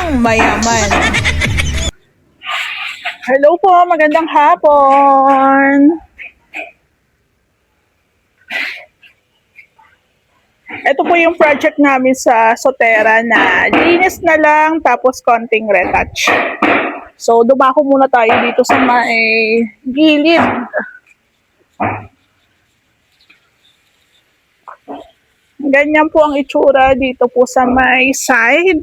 pang mayaman. Hello po, magandang hapon. Ito po yung project namin sa Sotera na linis na lang tapos konting retouch. So, dumako muna tayo dito sa may gilid. Ganyan po ang itsura dito po sa may side.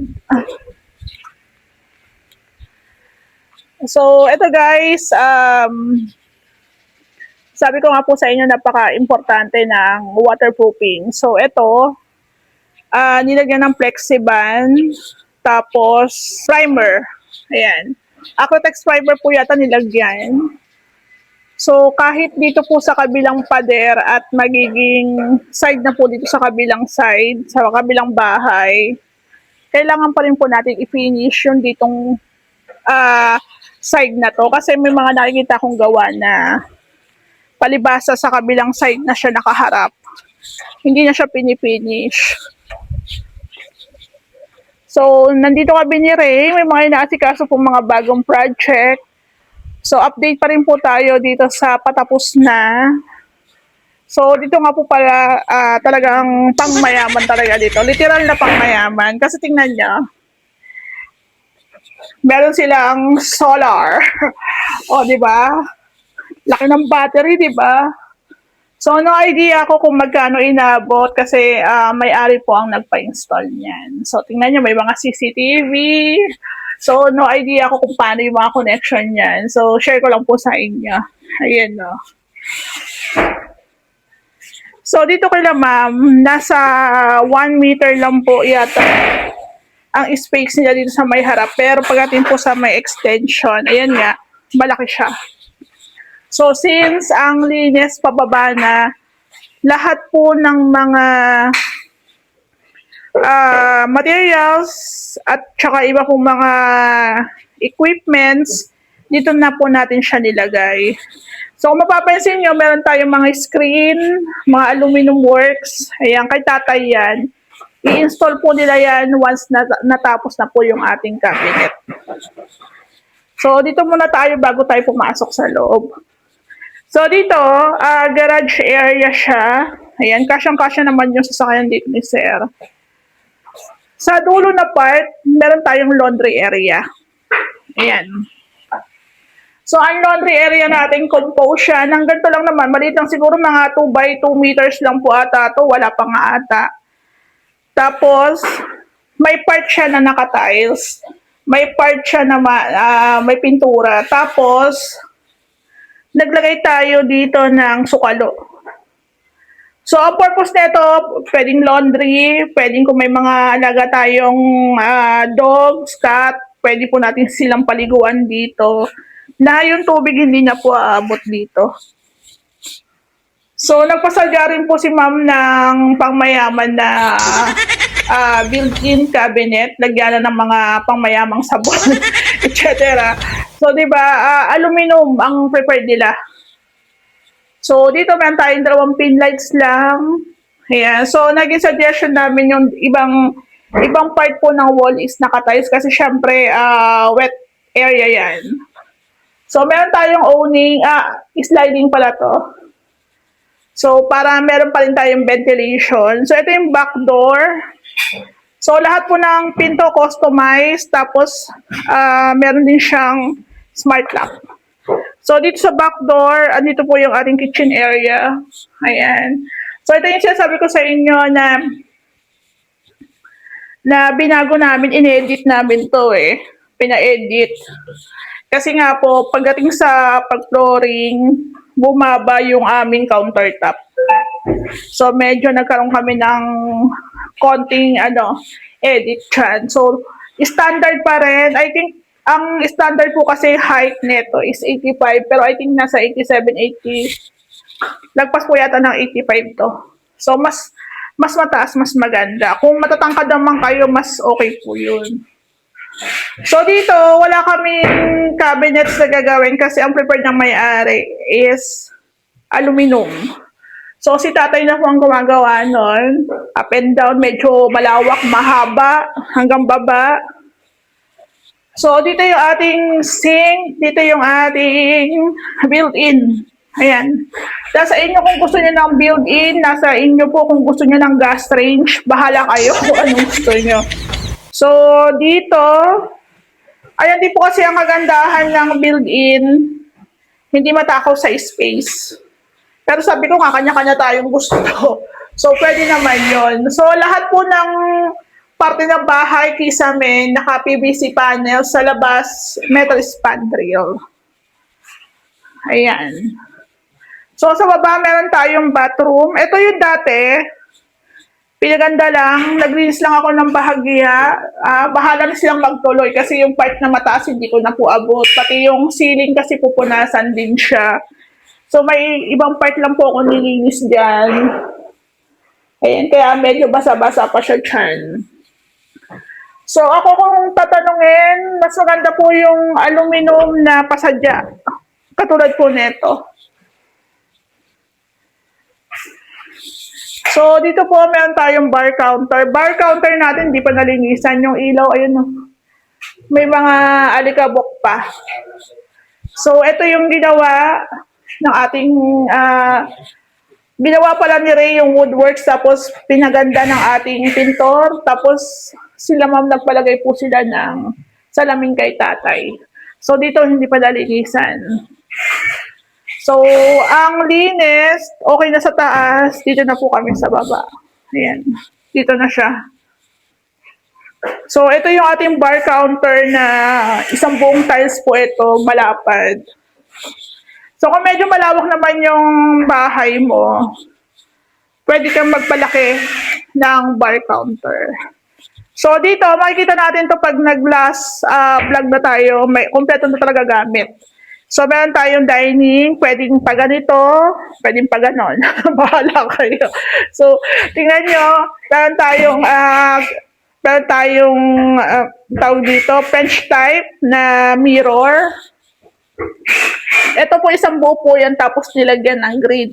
So, ito guys, sabi ko nga po sa inyo, napaka-importante ng waterproofing. So, ito, nilagyan ng Plexiband, tapos primer. Ayan. Acrotex primer po yata nilagyan. So, kahit dito po sa kabilang pader at magiging side na po dito sa kabilang side, sa kabilang bahay, kailangan pa rin po natin i-finish yung ditong side na to. Kasi may mga nakikita kong gawa na palibasa sa kabilang side na siya nakaharap. Hindi na siya pinifinish. So, nandito kami ni Ray. May mga inaasikaso pong mga bagong project. So, update pa rin po tayo dito sa patapos na. So, dito nga po pala talagang pangmayaman talaga dito. Literal na pangmayaman. Kasi tingnan niya, meron silang solar. O, di ba? Laki ng battery, di ba? So, no idea ako kung magkano inabot kasi may-ari po ang nagpa-install niyan. So, tingnan niyo, may mga CCTV. So, no idea ako kung paano yung mga connection niyan. So, share ko lang po sa inyo. Ayan, no. So, dito kila ma'am, nasa 1 meter lang po yata ang space nila dito sa may harap. Pero pagdating po sa may extension, ayan nga, malaki siya. So, since ang linis pababa na, lahat po ng mga materials at saka iba pong mga equipments, dito na po natin siya nilagay. So, kung mapapansin nyo, meron tayong mga screen, mga aluminum works. Ayan, kay tatay yan. I-install po nila yan once natapos na po yung ating cabinet. So, dito muna tayo bago tayo pumasok sa loob. So, dito, garage area siya. Ayan, kasyang-kasya naman yung sasakyan dito ni Sir. Sa dulo na part, meron tayong laundry area. Ayan. So, ang laundry area natin, compose siya. Nang ganito lang naman, maliit lang siguro mga 2 by 2 meters lang po ata to. Wala pa nga ata. Tapos, may part siya na naka-tiles. May part siya na may pintura. Tapos, naglagay tayo dito ng sukalo. So, ang purpose nito, pwedeng laundry, pwedeng kung may mga alaga tayong dogs, cat, pwede po natin silang paliguan dito. Na yung tubig hindi na po aabot dito. So, nagpasadya rin po si ma'am ng pangmayaman na built-in cabinet, lagyan na ng mga pangmayamang sabon, etc. So, di ba, aluminum ang preferred nila. So, dito meron tayong 2 pin lights lang. Ayan. So, naging suggestion namin yung ibang part po ng wall is naka-tiles kasi syempre, wet area yan. So, meron tayong owning, sliding pala to. So, para meron pa rin tayong ventilation. So, ito yung back door. So, lahat po ng pinto customized. Tapos, meron din siyang smart lock. So, dito sa back door, andito po yung ating kitchen area. Ayan. So, ito yung sinasabi ko sa inyo na binago namin, in-edit namin to eh. Pina-edit. Kasi nga po, pagdating sa pag-flooring, bumaba yung aming countertop. So, medyo nagkaroon kami ng konting, edit dyan. So, standard pa rin. I think, ang standard po kasi height neto is 85, pero I think nasa 87, 80. Lagpas po yata ng 85 to. So, mas mataas, mas maganda. Kung matatangkad naman kayo, mas okay po yun. So, dito, wala kaming cabinets na gagawin kasi ang prepared ng may-ari is aluminum. So, si tatay na po ang gumagawa nun. Up and down, medyo malawak, mahaba, hanggang baba. So, dito yung ating sink, dito yung ating built-in. Ayan. Nasa inyo kung gusto niyo ng built-in, nasa inyo po kung gusto niyo ng gas range, bahala kayo kung anong gusto niyo. So, dito, ayan din po kasi ang kagandahan ng built-in, hindi matakaw sa space. Pero sabi ko nga, kanya-kanya tayong gusto. So, pwede naman yon. So, lahat po ng parte ng bahay kisame, naka-PVC panel, sa labas, metal spandrel. Ayan. So, sa baba, meron tayong bathroom. Ito yung dati, pinaganda lang, naglinis lang ako ng bahagya. Bahala na silang magtuloy kasi yung part na mataas hindi ko na po abot. Pati yung ceiling kasi pupunasan din siya. So, may ibang part lang po ako nilinis dyan. Ayan, kaya medyo basa-basa pa siya dyan. So, ako kung tatanungin, mas maganda po yung aluminum na pasadya. Katulad po nito. So, dito po meron tayong bar counter. Bar counter natin, di pa nalinisan yung ilaw. Ayun, may mga alikabok pa. So, ito yung ginawa ng ating ginawa pala ni Ray yung woodworks, tapos pinaganda ng ating pintor, tapos sila ma'am nagpalagay po sila ng salamin kay tatay. So, dito hindi pa nalinisan. So, ang linis, okay na sa taas, dito na po kami sa baba. Ayan, dito na siya. So, ito yung ating bar counter na isang buong tiles po ito, malapad. So, kung medyo malawak naman yung bahay mo, pwede kang magpalaki ng bar counter. So, dito, makikita natin to pag nag-last vlog na tayo, may kompleto na talaga gamit. So, meron tayong dining, pwedeng pa ganito, pwedeng pa ganon. Bahala kayo. So, tingnan nyo, meron tayong tawag dito, French type na mirror. Ito po isang buo po yan, tapos nilagyan ng grid.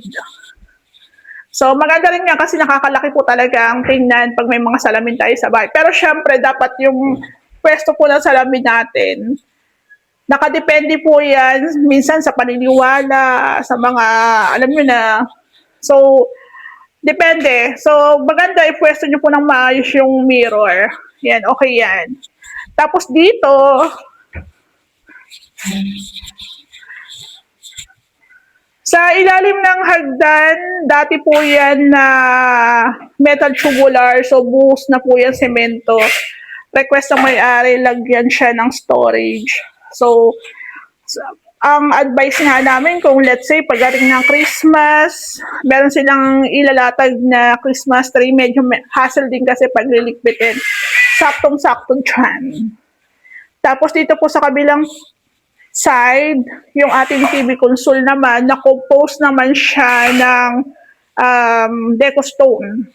So, maganda rin nga kasi nakakalaki po talaga ang tingnan pag may mga salamin tayo sa bahay. Pero syempre, dapat yung pwesto po ng salamin natin, nakadepende po yan, minsan sa paniniwala, sa mga, alam nyo na. So, depende. So, maganda ipwesto nyo po ng maayos yung mirror. Yan, okay yan. Tapos dito, sa ilalim ng hagdan, dati po yan na metal tubular, so buhos na po yan semento. Request ng may-ari, lagyan siya ng storage. So, ang advice nga namin kung let's say pagdating ng Christmas, meron silang ilalatag na Christmas tree, medyo hassle din kasi pag lilikpitin. Saktong-saktong dyan. Tapos dito po sa kabilang side, yung ating TV console naman, na-compose naman siya ng deco stone.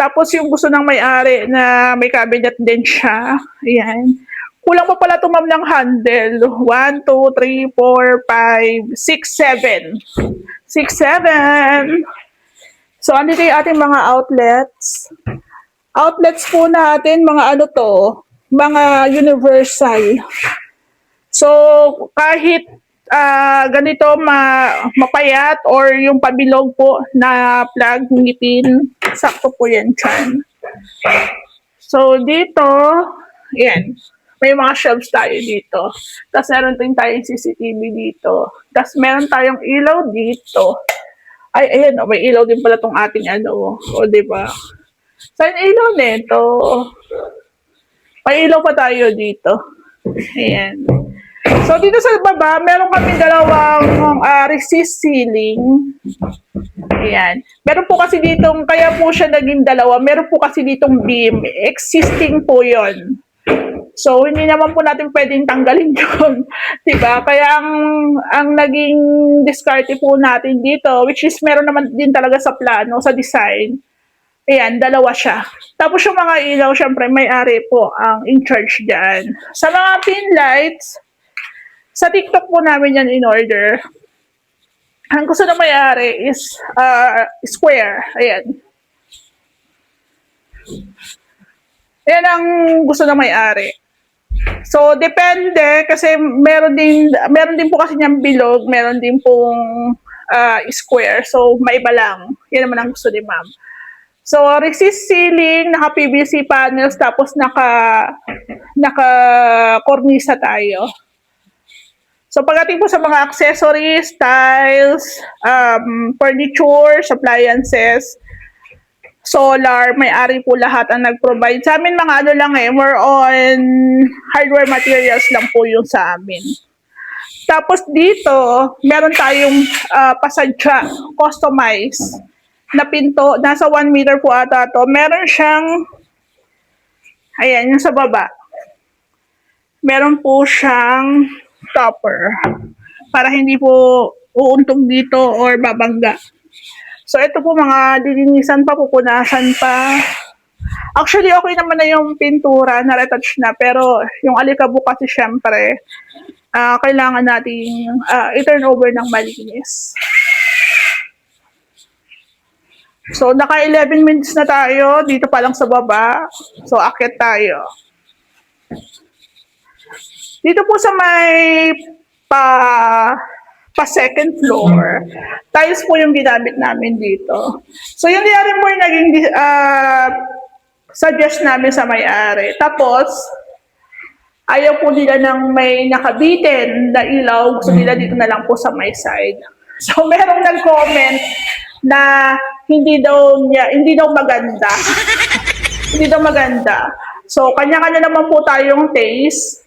Tapos yung gusto ng may-ari na may cabinet din siya, ayan. Kulang pa pala tumam ng handle. 1, 2, 3, 4, 5, 6, 7. 6, 7. So, andito yung ating mga outlets. Outlets po natin, mga ano to, mga universal. So, kahit ganito mapayat or yung pabilog po na plug, ngipin, sakto po yan dyan. So, dito, yan. May mga shelves tayo dito. Tapos meron din tayong CCTV dito. Tapos meron tayong ilaw dito. Ay, ayan, may ilaw din pala tong ating ano. O, diba? Saan ilaw nito? May ilaw pa tayo dito. Ayan. So, dito sa baba, meron kami dalawang resist ceiling. Ayan. Meron po kasi ditong, kaya po siya naging dalawa, meron po kasi ditong beam. Existing po yon. So, hindi naman po natin pwedeng tanggalin yun. Diba? Kaya ang naging diskarte po natin dito, which is meron naman din talaga sa plano, sa design. Ayan, dalawa siya. Tapos yung mga ilaw, syempre, may-ari po ang in charge dyan. Sa mga pin lights, sa TikTok po namin yan in order. Ang gusto na may-ari is square. Ayan. Ayan ang gusto na may-ari. So, depende kasi meron din po kasi niyang bilog, meron din pong square. So, maiba lang. Yan naman ang gusto ni ma'am. So, resist ceiling, naka PVC panels, tapos naka kornisa tayo. So, pagdating po sa mga accessories, tiles, furniture, appliances, solar, may-ari po lahat ang nag-provide. Sa amin mga ano lang more on hardware materials lang po yung sa amin. Tapos dito, meron tayong pasadya, customized na pinto. Nasa 1 meter po ata to. Meron siyang, ayan, yung sa baba. Meron po siyang topper para hindi po uuntog dito or babangga. So, ito po mga lilinisan pa, pupunasan pa. Actually, okay naman na yung pintura, na-retouch na. Pero, yung alikabok kasi syempre, kailangan nating i-turn over ng malinis. So, naka 11 minutes na tayo. Dito pa lang sa baba. So, akit tayo. Dito po sa may pa second floor, tiles po yung ginamit namin dito. So, yun din po yung naging suggest namin sa may-ari. Tapos, ayaw po nila ng may nakabitin na ilaw. Gusto nila dito na lang po sa may side. So, merong nag-comment na hindi daw maganda. Hindi daw maganda. So, kanya-kanya naman po tayong taste.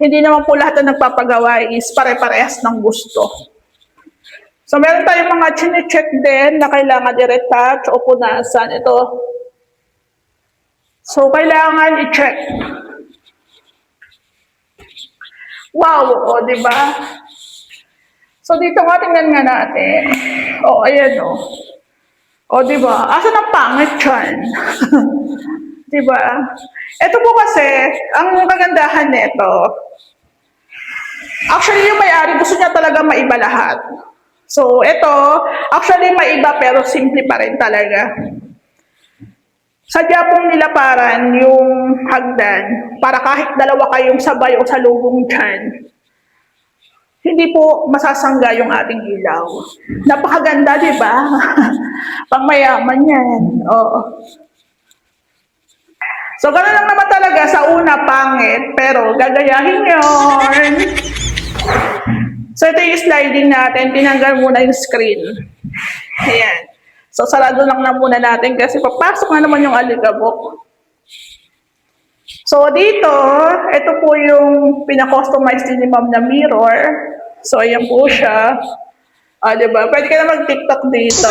Hindi naman po lahat na nagpapagawa is pare-parehas ng gusto. So, meron tayong mga chine-check din na kailangan i-retouch o punasan. Ito. So, kailangan i-check. Wow! O, di ba? So, dito nga, tingnan nga natin. O, ayan o. O, di ba? Asan ang pangit yan? Di ba? Ito po kasi, ang kagandahan nito, actually, yung may-ari gusto niya talaga maiba lahat. So, ito, actually maiba pero simple pa rin talaga. Sadya pong nilaparan yung hagdan para kahit dalawa kayong sabay o salubong dyan, hindi po masasangga yung ating ilaw. Napakaganda, di ba? Pangmayaman yan. Oo. So, gano'n lang naman talaga sa una, pangit, pero gagayahin yun. So, ito yung sliding natin. Tinanggal muna yung screen. Ayan. So, sarado lang na muna natin kasi papasok na naman yung alikabok. So, dito, ito po yung pina-customize din ni ma'am na mirror. So, ayan po siya. Diba? Pwede ka na mag-tiktok dito.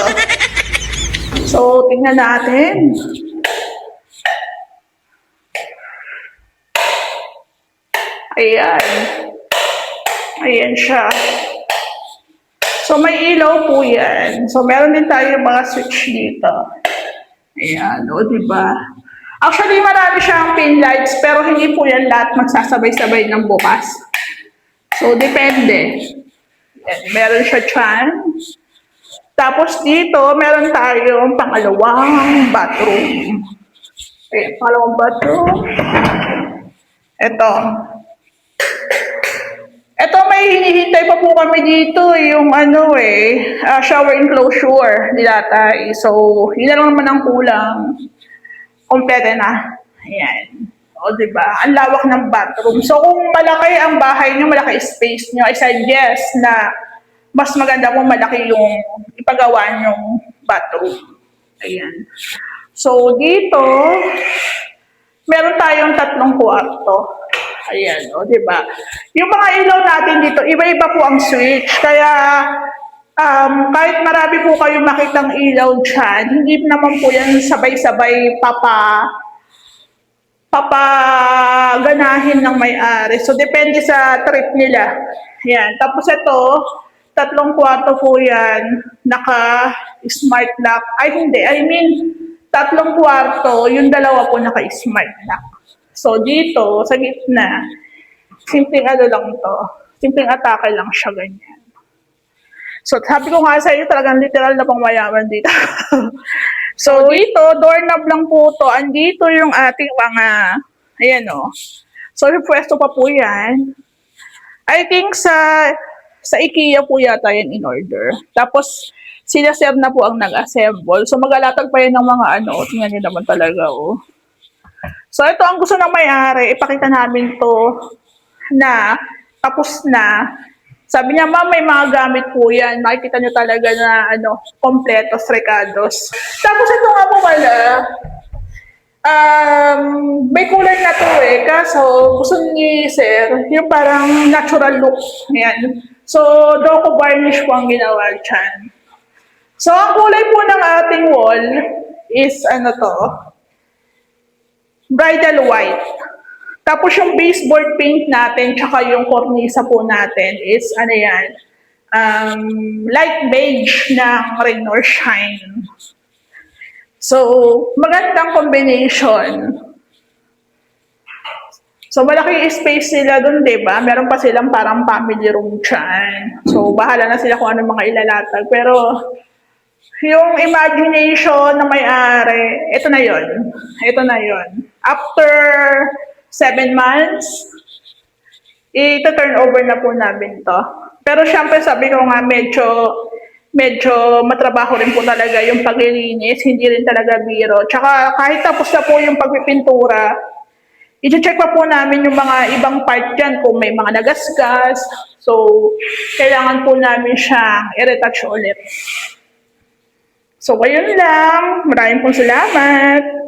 So, tingnan natin. Ayan. Ayan siya. So, may ilaw po yan. So, meron din tayo mga switch dito. Ayan, o, diba? Actually, marami siyang pin lights, pero hindi po yan lahat magsasabay-sabay ng bukas. So, depende. Ayan, meron siya dyan. Tapos dito, meron tayong pangalawang bathroom. Ayan, pangalawang bathroom. Ito. Ito, may hinihintay pa po kami dito, yung shower enclosure nilatay. So, yun na lang naman ang kulang. Kompleto na. Ayan. O, diba? Ang lawak ng bathroom. So, kung malaki ang bahay nyo, malaki space nyo, I suggest na mas maganda kung malaki yung ipagawa nyong bathroom. Ayan. So, dito, meron tayong 3 kwarto. Ayan, o, diba? Yung mga ilaw natin dito, iba-iba po ang switch. Kaya, kahit marami po kayong makitang ilaw dyan, hindi naman po yan sabay-sabay papaganahin ng may-ari. So, depende sa trip nila. Ayan. Tapos ito, 3 kwarto po yan, naka-smart lock. Ay, hindi. I mean, 3 kwarto, yung 2 po naka-smart lock. So, dito, sa gitna, simpleng lang to. Simpleng atake lang siya, ganyan. So, sabi ko nga sa inyo, talagang literal na pangmayaman dito. So, dito, doorknob lang po to. Andito yung ating mga, Ayan o. So, pwesto pa po yan. I think sa IKEA po yata yan in order. Tapos, sila sir na po ang nag-assemble. So, mag-alatag pa yan ng mga ano. Tingnan nyo naman talaga, oh. So, ito ang gusto ng may-ari. Ipakita namin to na tapos na. Sabi niya, ma'am, may mga gamit po yan. Makikita nyo talaga na, ano, kompletos, recados. Tapos, ito nga po pala, may kulay na to eh. Kaso, gusto ni sir, yung parang natural look. Ayan. So, Doco varnish po ang ginawa dyan. So, ang kulay po ng ating wall is, ano to, bridal white. Tapos yung baseboard paint natin, tsaka yung cornisa po natin is, ano yan, light beige ng rain or shine. So, magandang combination. So, malaki yung space nila dun, di ba? Meron pa silang parang family room dyan. So, bahala na sila kung ano mga ilalatag. Pero, yung imagination na may-ari, ito na yon. Ito na yon. After 7 months, ito-turn over na po namin to. Pero syempre sabi ko nga medyo matrabaho rin po talaga yung paglilinis, hindi rin talaga biro. Tsaka kahit tapos na po yung pagpipintura, i-check pa po namin yung mga ibang part dyan kung may mga nagasgas. So, kailangan po namin siyang i-retouch ulit. So, ayun lang. Maraming pong salamat.